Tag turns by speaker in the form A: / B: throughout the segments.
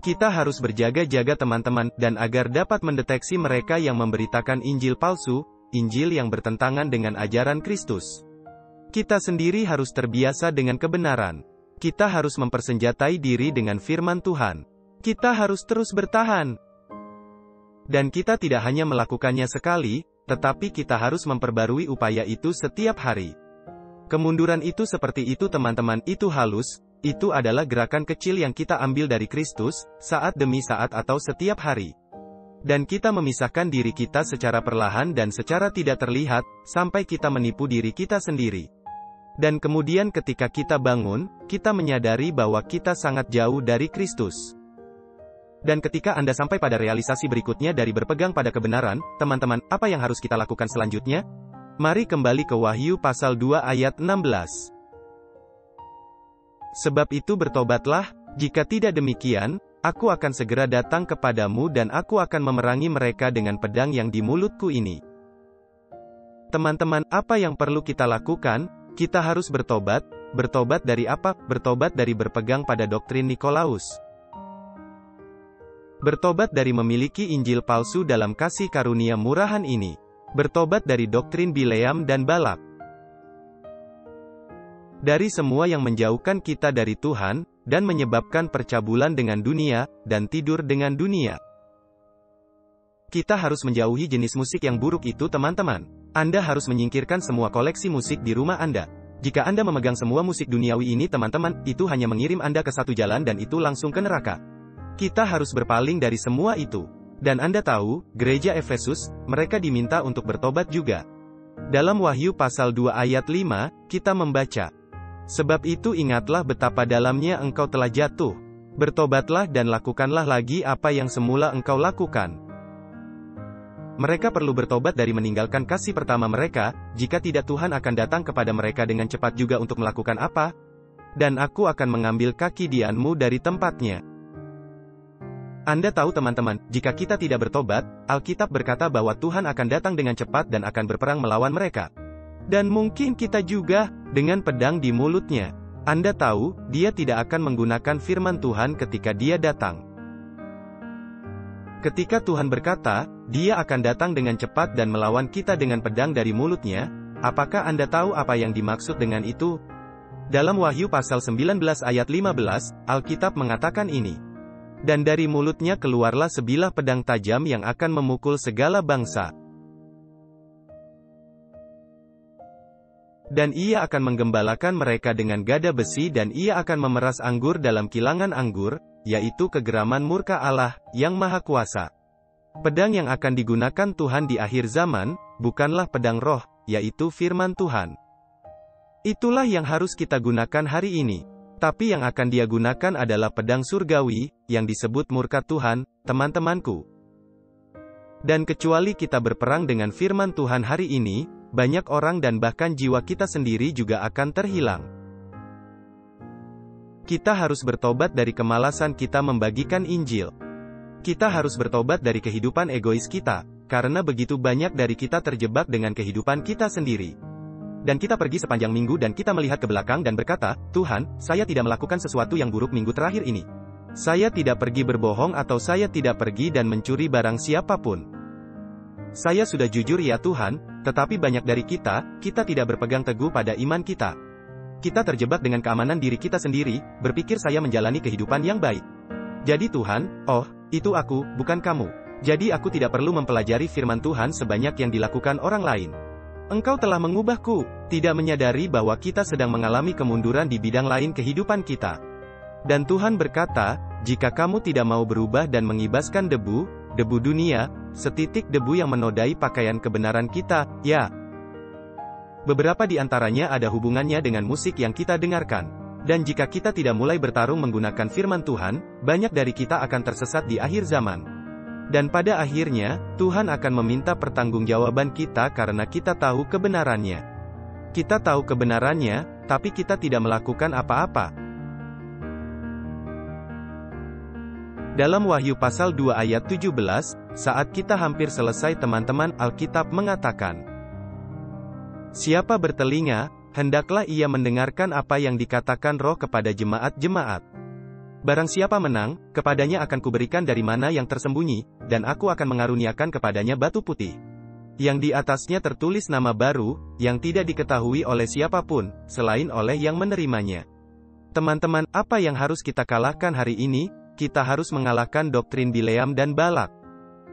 A: Kita harus berjaga-jaga teman-teman, dan agar dapat mendeteksi mereka yang memberitakan Injil palsu, Injil yang bertentangan dengan ajaran Kristus. Kita sendiri harus terbiasa dengan kebenaran. Kita harus mempersenjatai diri dengan firman Tuhan. Kita harus terus bertahan. Dan kita tidak hanya melakukannya sekali, tetapi kita harus memperbarui upaya itu setiap hari. Kemunduran itu seperti itu teman-teman, itu halus. Itu adalah gerakan kecil yang kita ambil dari Kristus, saat demi saat atau setiap hari. Dan kita memisahkan diri kita secara perlahan dan secara tidak terlihat, sampai kita menipu diri kita sendiri. Dan kemudian ketika kita bangun, kita menyadari bahwa kita sangat jauh dari Kristus. Dan ketika Anda sampai pada realisasi berikutnya dari berpegang pada kebenaran, teman-teman, apa yang harus kita lakukan selanjutnya? Mari kembali ke Wahyu pasal 2 ayat 16. Sebab itu bertobatlah, jika tidak demikian, aku akan segera datang kepadamu dan aku akan memerangi mereka dengan pedang yang di mulutku ini. Teman-teman, apa yang perlu kita lakukan? Kita harus bertobat. Bertobat dari apa? Bertobat dari berpegang pada doktrin Nikolaus. Bertobat dari memiliki Injil palsu dalam kasih karunia murahan ini. Bertobat dari doktrin Bileam dan Balak. Dari semua yang menjauhkan kita dari Tuhan, dan menyebabkan percabulan dengan dunia, dan tidur dengan dunia. Kita harus menjauhi jenis musik yang buruk itu teman-teman. Anda harus menyingkirkan semua koleksi musik di rumah Anda. Jika Anda memegang semua musik duniawi ini teman-teman, itu hanya mengirim Anda ke satu jalan dan itu langsung ke neraka. Kita harus berpaling dari semua itu. Dan Anda tahu, gereja Efesus, mereka diminta untuk bertobat juga. Dalam Wahyu pasal 2 ayat 5, kita membaca, sebab itu ingatlah betapa dalamnya engkau telah jatuh. Bertobatlah dan lakukanlah lagi apa yang semula engkau lakukan. Mereka perlu bertobat dari meninggalkan kasih pertama mereka, jika tidak Tuhan akan datang kepada mereka dengan cepat juga untuk melakukan apa? Dan aku akan mengambil kaki dianmu dari tempatnya. Anda tahu teman-teman, jika kita tidak bertobat, Alkitab berkata bahwa Tuhan akan datang dengan cepat dan akan berperang melawan mereka. Dan mungkin kita juga, dengan pedang di mulutnya. Anda tahu, dia tidak akan menggunakan firman Tuhan ketika dia datang. Ketika Tuhan berkata, dia akan datang dengan cepat dan melawan kita dengan pedang dari mulutnya, apakah Anda tahu apa yang dimaksud dengan itu? Dalam Wahyu pasal 19 ayat 15, Alkitab mengatakan ini. Dan dari mulutnya keluarlah sebilah pedang tajam yang akan memukul segala bangsa. Dan ia akan menggembalakan mereka dengan gada besi dan ia akan memeras anggur dalam kilangan anggur, yaitu kegeraman murka Allah, yang Maha Kuasa. Pedang yang akan digunakan Tuhan di akhir zaman, bukanlah pedang roh, yaitu firman Tuhan. Itulah yang harus kita gunakan hari ini. Tapi yang akan dia gunakan adalah pedang surgawi, yang disebut murka Tuhan, teman-temanku. Dan kecuali kita berperang dengan firman Tuhan hari ini, banyak orang dan bahkan jiwa kita sendiri juga akan terhilang. Kita harus bertobat dari kemalasan kita membagikan Injil. Kita harus bertobat dari kehidupan egois kita, karena begitu banyak dari kita terjebak dengan kehidupan kita sendiri. Dan kita pergi sepanjang minggu dan kita melihat ke belakang dan berkata, Tuhan, saya tidak melakukan sesuatu yang buruk minggu terakhir ini. Saya tidak pergi berbohong atau saya tidak pergi dan mencuri barang siapapun. Saya sudah jujur ya Tuhan, tetapi banyak dari kita tidak berpegang teguh pada iman kita. Kita terjebak dengan keamanan diri kita sendiri, berpikir saya menjalani kehidupan yang baik. Jadi Tuhan, oh, itu aku, bukan kamu. Jadi aku tidak perlu mempelajari firman Tuhan sebanyak yang dilakukan orang lain. Engkau telah mengubahku, tidak menyadari bahwa kita sedang mengalami kemunduran di bidang lain kehidupan kita. Dan Tuhan berkata, jika kamu tidak mau berubah dan mengibaskan debu dunia, setitik debu yang menodai pakaian kebenaran kita, ya. Beberapa di antaranya ada hubungannya dengan musik yang kita dengarkan. Dan jika kita tidak mulai bertarung menggunakan firman Tuhan, banyak dari kita akan tersesat di akhir zaman. Dan pada akhirnya, Tuhan akan meminta pertanggungjawaban kita karena kita tahu kebenarannya. Kita tahu kebenarannya, tapi kita tidak melakukan apa-apa. Dalam Wahyu pasal 2 ayat 17, saat kita hampir selesai teman-teman, Alkitab mengatakan, siapa bertelinga, hendaklah ia mendengarkan apa yang dikatakan Roh kepada jemaat-jemaat. Barang siapa menang, kepadanya akan kuberikan dari mana yang tersembunyi, dan aku akan mengaruniakan kepadanya batu putih. Yang di atasnya tertulis nama baru, yang tidak diketahui oleh siapapun, selain oleh yang menerimanya. Teman-teman, apa yang harus kita kalahkan hari ini? Kita harus mengalahkan doktrin Bileam dan Balak.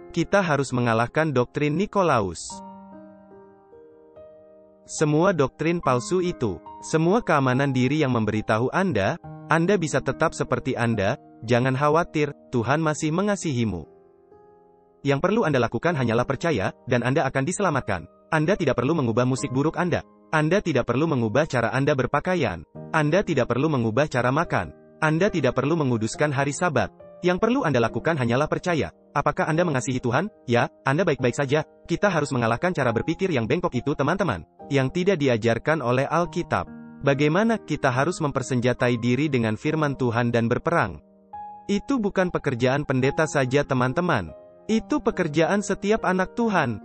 A: Kita harus mengalahkan doktrin Nikolaus. Semua doktrin palsu itu, semua keamanan diri yang memberitahu Anda bisa tetap seperti Anda, jangan khawatir, Tuhan masih mengasihimu. Yang perlu Anda lakukan hanyalah percaya, dan Anda akan diselamatkan. Anda tidak perlu mengubah musik buruk Anda. Anda tidak perlu mengubah cara Anda berpakaian. Anda tidak perlu mengubah cara makan. Anda tidak perlu menguduskan hari Sabat. Yang perlu Anda lakukan hanyalah percaya. Apakah Anda mengasihi Tuhan? Ya, Anda baik-baik saja. Kita harus mengalahkan cara berpikir yang bengkok itu, teman-teman. Yang tidak diajarkan oleh Alkitab. Bagaimana kita harus mempersenjatai diri dengan firman Tuhan dan berperang? Itu bukan pekerjaan pendeta saja, teman-teman. Itu pekerjaan setiap anak Tuhan.